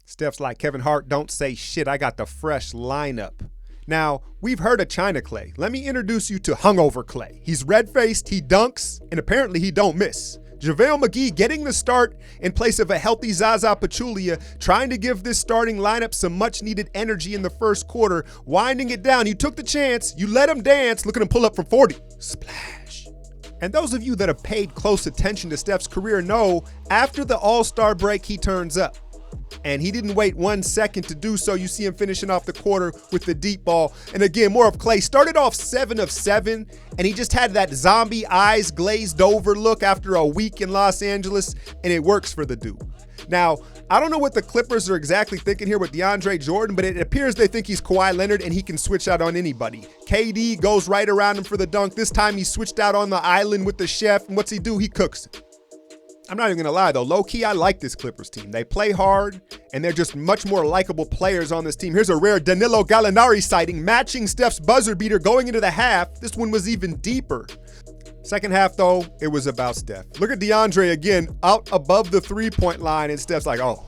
Steph's like, Kevin Hart, don't say shit. I got the fresh lineup. Now, we've heard of China Clay. Let me introduce you to Hungover Clay. He's red-faced, he dunks, and apparently he don't miss. JaVale McGee getting the start in place of a healthy Zaza Pachulia, trying to give this starting lineup some much-needed energy in the first quarter, winding it down. You took the chance, you let him dance, look at him pull up from 40. Splash. And those of you that have paid close attention to Steph's career know after the All-Star break, he turns up. And he didn't wait 1 second to do so. You see him finishing off the quarter with the deep ball. And again, more of Clay. Started off 7 of 7, and he just had that zombie eyes glazed over look after a week in Los Angeles, and it works for the dude. Now, I don't know what the Clippers are exactly thinking here with DeAndre Jordan, but it appears they think he's Kawhi Leonard and he can switch out on anybody. KD goes right around him for the dunk. This time he switched out on the island with the chef, and what's he do? He cooks it. I'm not even gonna lie though, low-key, I like this Clippers team. They play hard, and they're just much more likable players on this team. Here's a rare Danilo Gallinari sighting, matching Steph's buzzer beater going into the half. This one was even deeper. Second half though, it was about Steph. Look at DeAndre again, out above the three-point line, and Steph's like, oh,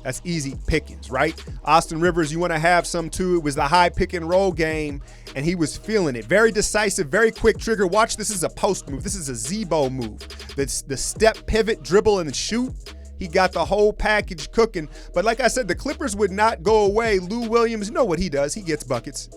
that's easy pickings, right? Austin Rivers, you want to have some too. It was the high pick and roll game, and he was feeling it. Very decisive, very quick trigger. Watch, this is a post move. This is a Zebo move. The step, pivot, dribble, and shoot. He got the whole package cooking. But like I said, the Clippers would not go away. Lou Williams, you know what he does. He gets buckets.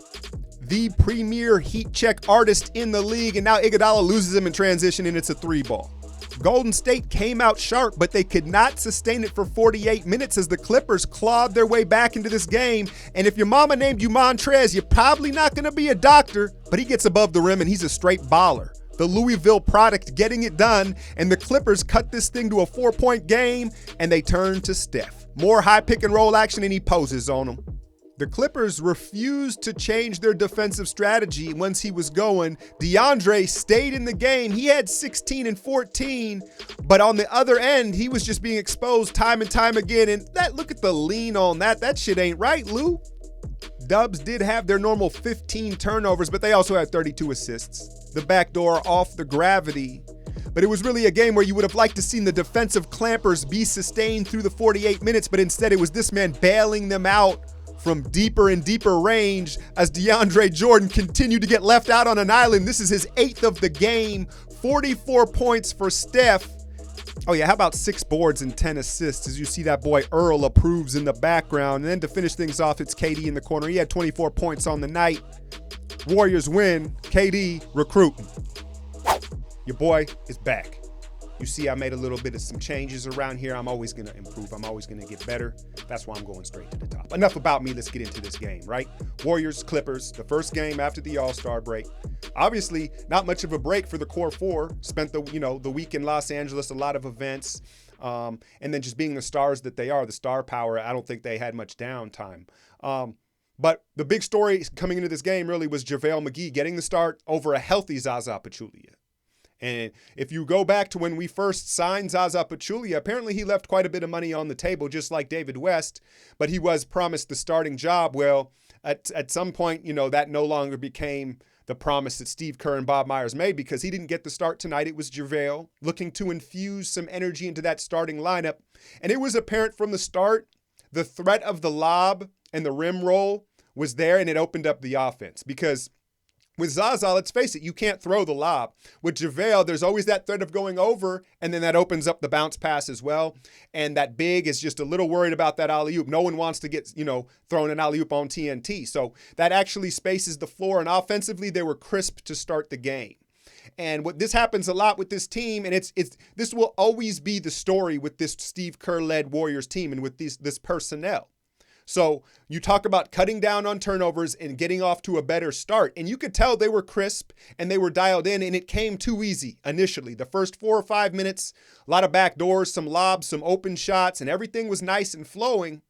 The premier heat check artist in the league, and now Iguodala loses him in transition, and it's a 3-ball. Golden State came out sharp, but they could not sustain it for 48 minutes as the Clippers clawed their way back into this game. And if your mama named you Montrez, you're probably not going to be a doctor, but he gets above the rim and he's a straight baller. The Louisville product getting it done, and the Clippers cut this thing to a 4-point game, and they turn to Steph. More high pick and roll action, and he poses on them. The Clippers refused to change their defensive strategy once he was going. DeAndre stayed in the game. He had 16 and 14, but on the other end, he was just being exposed time and time again. And look at the lean on that. That shit ain't right, Lou. Dubs did have their normal 15 turnovers, but they also had 32 assists. The backdoor off the gravity. But it was really a game where you would have liked to seen the defensive clampers be sustained through the 48 minutes, but instead it was this man bailing them out from deeper and deeper range as DeAndre Jordan continued to get left out on an island. This is his 8th of the game, 44 points for Steph. Oh yeah, how about 6 boards and 10 assists as you see that boy Earl approves in the background. And then to finish things off, it's KD in the corner. He had 24 points on the night. Warriors win, KD recruiting. Your boy is back. You see I made a little bit of some changes around here. I'm always going to improve. I'm always going to get better. That's why I'm going straight to the top. Enough about me. Let's get into this game, right? Warriors, Clippers, the first game after the All-Star break. Obviously, not much of a break for the core four. Spent the week in Los Angeles, a lot of events. And then just being the stars that they are, the star power, I don't think they had much downtime. But the big story coming into this game really was JaVale McGee getting the start over a healthy Zaza Pachulia. And if you go back to when we first signed Zaza Pachulia, apparently he left quite a bit of money on the table, just like David West, but he was promised the starting job. Well, at some point, that no longer became the promise that Steve Kerr and Bob Myers made because he didn't get the start tonight. It was JaVale looking to infuse some energy into that starting lineup. And it was apparent from the start, the threat of the lob and the rim roll was there, and it opened up the offense because with Zaza, let's face it, you can't throw the lob. With JaVale, there's always that threat of going over, and then that opens up the bounce pass as well. And that big is just a little worried about that alley-oop. No one wants to get, thrown an alley-oop on TNT. So that actually spaces the floor, and offensively, they were crisp to start the game. And this happens a lot with this team, and this will always be the story with this Steve Kerr-led Warriors team and with this personnel. So you talk about cutting down on turnovers and getting off to a better start. And you could tell they were crisp and they were dialed in, and it came too easy initially. The first 4 or 5 minutes, a lot of back doors, some lobs, some open shots, and everything was nice and flowing.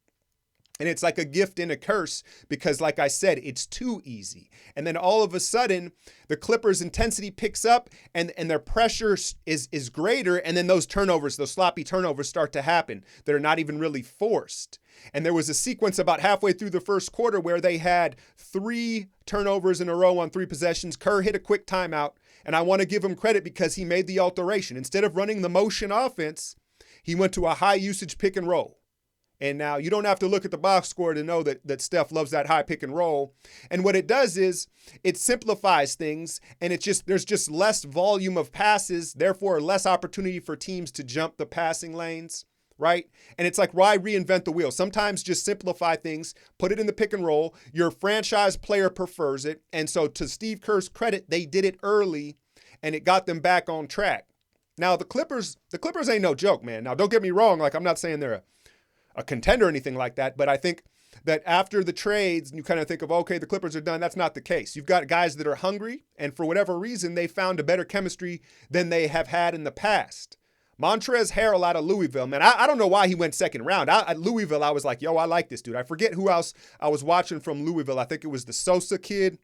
And it's like a gift and a curse because, like I said, it's too easy. And then all of a sudden, the Clippers' intensity picks up and their pressure is greater. And then those turnovers, those sloppy turnovers start to happen that are not even really forced. And there was a sequence about halfway through the first quarter where they had 3 turnovers in a row on 3 possessions. Kerr hit a quick timeout. And I want to give him credit because he made the alteration. Instead of running the motion offense, he went to a high usage pick and roll. And now you don't have to look at the box score to know that Steph loves that high pick and roll. And what it does is it simplifies things, and there's just less volume of passes, therefore less opportunity for teams to jump the passing lanes, right? And it's like, why reinvent the wheel? Sometimes just simplify things, put it in the pick and roll. Your franchise player prefers it. And so to Steve Kerr's credit, they did it early, and it got them back on track. Now the Clippers ain't no joke, man. Now don't get me wrong, like I'm not saying they're a contender or anything like that, but I think that after the trades, you kind of think of, okay, the Clippers are done. That's not the case. You've got guys that are hungry, and for whatever reason, they found a better chemistry than they have had in the past. Montrezl Harrell out of Louisville, man, I don't know why he went second round. At Louisville, I was like, yo, I like this dude. I forget who else I was watching from Louisville. I think it was the Sosa kid.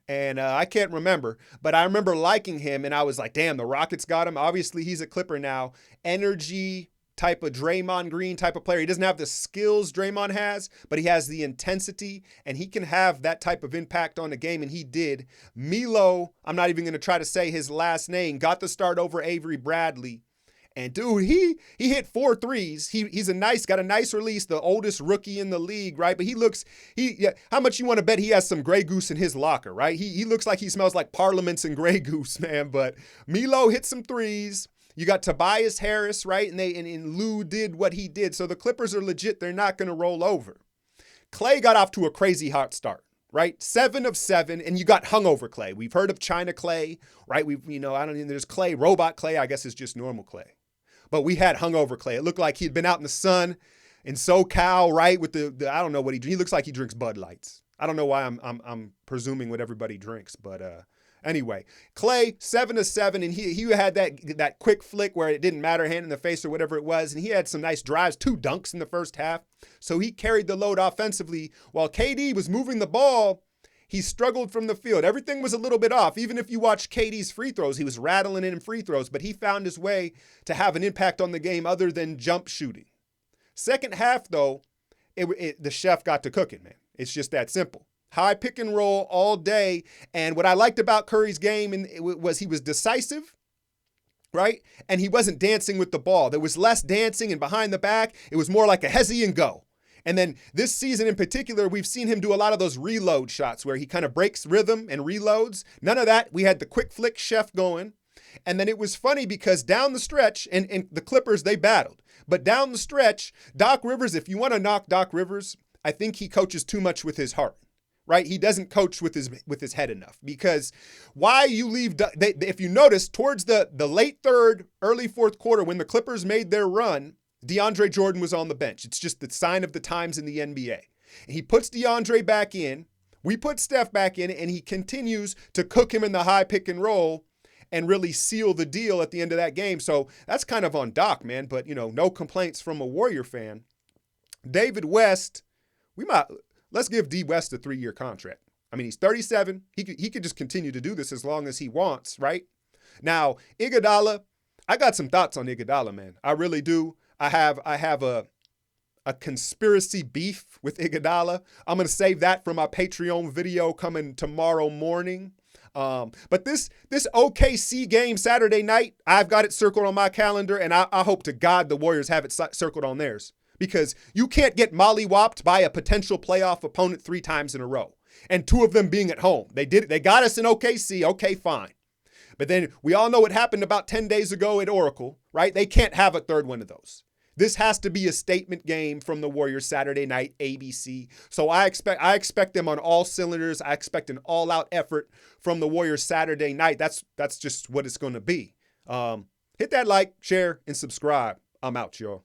And I can't remember, but I remember liking him, and I was like, damn, the Rockets got him. Obviously, he's a Clipper now. Energy type of Draymond Green type of player. He doesn't have the skills Draymond has, but he has the intensity, and he can have that type of impact on the game, and he did. Melo, I'm not even going to try to say his last name, got the start over Avery Bradley. And dude, he hit 4 threes. He's got a nice release, the oldest rookie in the league, right? But how much you want to bet he has some Grey Goose in his locker, right? He looks like he smells like Parliaments and Grey Goose, man. But Melo hit some threes. You got Tobias Harris, right? And Lou did what he did. So the Clippers are legit. They're not going to roll over. Clay got off to a crazy hot start, right? 7 of 7, and you got hungover Clay. We've heard of China Clay, right? There's Clay, robot Clay, I guess it's just normal Clay. But we had hungover Clay. It looked like he'd been out in the sun in SoCal, right? With the I don't know what he looks like he drinks Bud Lights. I don't know why I'm presuming what everybody drinks, but anyway, Clay 7 of 7, and he had that quick flick where it didn't matter, hand in the face or whatever it was, and he had some nice drives, 2 dunks in the first half. So he carried the load offensively while KD was moving the ball. He struggled from the field. Everything was a little bit off. Even if you watch KD's free throws, he was rattling in free throws, but he found his way to have an impact on the game other than jump shooting. Second half, though, the chef got to cooking, man. It's just that simple. High pick and roll all day. And what I liked about Curry's game was he was decisive, right? And he wasn't dancing with the ball. There was less dancing and behind the back. It was more like a hezzy and go. And then this season in particular, we've seen him do a lot of those reload shots where he kind of breaks rhythm and reloads. None of that. We had the quick flick chef going. And then it was funny because down the stretch, and the Clippers, they battled. But down the stretch, Doc Rivers, if you want to knock Doc Rivers, I think he coaches too much with his heart, right? He doesn't coach with his head enough. Because why you leave, if you notice, towards the late third, early fourth quarter, when the Clippers made their run, DeAndre Jordan was on the bench. It's just the sign of the times in the NBA. And he puts DeAndre back in. We put Steph back in, and he continues to cook him in the high pick and roll and really seal the deal at the end of that game. So that's kind of on Doc, man. But, no complaints from a Warrior fan. David West, let's give D West a 3-year contract. I mean, he's 37. He could just continue to do this as long as he wants, right? Now, Iguodala, I got some thoughts on Iguodala, man. I really do. I have a conspiracy beef with Iguodala. I'm going to save that for my Patreon video coming tomorrow morning. But this OKC game Saturday night, I've got it circled on my calendar, and I hope to God the Warriors have it circled on theirs. Because you can't get mollywopped by a potential playoff opponent 3 times in a row. And 2 of them being at home. They got us in OKC. Okay, fine. But then we all know what happened about 10 days ago at Oracle, right? They can't have a third one of those. This has to be a statement game from the Warriors Saturday night, ABC. So I expect them on all cylinders. I expect an all-out effort from the Warriors Saturday night. That's just what it's going to be. Hit that like, share, and subscribe. I'm out, y'all.